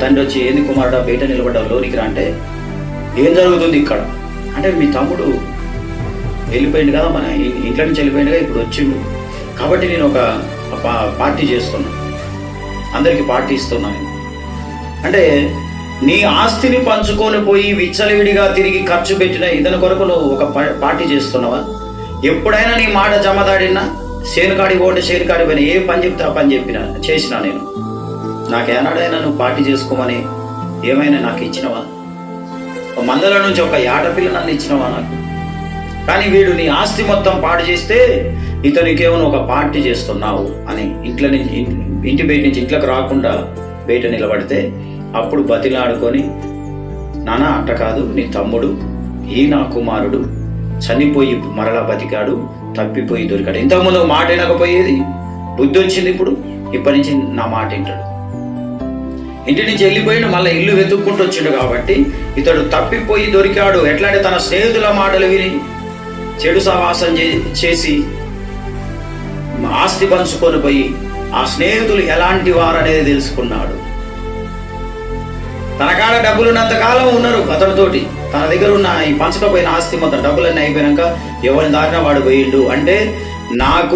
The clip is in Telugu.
తండ్రి వచ్చి, ఏంది కుమారుడా బయట నిలబడ్డావు, లోనికి రా అంటే, ఏం జరుగుతుంది ఇక్కడ అంటే, మీ తమ్ముడు వెళ్ళిపోయింది కదా, మన ఇంట్లో నుంచి వెళ్ళిపోయింది కదా, ఇప్పుడు వచ్చిండు కాబట్టి నేను ఒక పార్టీ చేస్తున్నా, అందరికి పార్టీ ఇస్తున్నాను అంటే, నీ ఆస్తిని పంచుకొని పోయి విచ్చలవిడిగా తిరిగి ఖర్చు పెట్టిన ఇతని కొరకు నువ్వు ఒక పార్టీ చేస్తున్నావా? ఎప్పుడైనా నీ మాట జమదాడినా, శేనుకాడి పోండి శేనుకాడి పోయినా, ఏ పని చెప్తే ఆ పని చేసినా నేను, నాకేనాడైనా నువ్వు పార్టీ చేసుకోమని ఏమైనా నాకు ఇచ్చినవా? మందల నుంచి ఒక ఆడపిల్ల నన్ను ఇచ్చినవా నాకు? కానీ వీడు నీ ఆస్తి మొత్తం పాడు చేస్తే ఇతనికేమో ఒక పార్టీ చేస్తున్నావు అని ఇంటి బయట నుంచి ఇంట్లోకి రాకుండా బయట నిలబడితే, అప్పుడు బతిలాడుకొని, నానా అట్ట కాదు, నీ తమ్ముడు ఈ నా కుమారుడు చనిపోయి మరలా బతికాడు, తప్పిపోయి దొరికాడు. ఇంతకుముందు మాట వినకపోయేది, బుద్ధి వచ్చింది, ఇప్పటి నుంచి నా మాట వింటాడు. ఇంటి నుంచి వెళ్ళిపోయిండు, మళ్ళీ ఇల్లు వెతుక్కుంటూ వచ్చిండు. కాబట్టి ఇతడు తప్పిపోయి దొరికాడు. ఎట్లా అంటే, తన స్నేహితుల మాటలు విని చెడు సహవాసం చేసి ఆస్తి పంచుకొని పోయి ఆ స్నేహితులు ఎలాంటి వారు అనేది తెలుసుకున్నాడు. తన కాడ డబ్బులున్నంత కాలం ఉన్నారు అతనితోటి, తన దగ్గర ఉన్న ఈ పంచకపోయిన ఆస్తి మొత్తం డబ్బులన్నీ అయిపోయినాక ఎవరిని దారినా వాడు పోయిండు అంటే, నాకు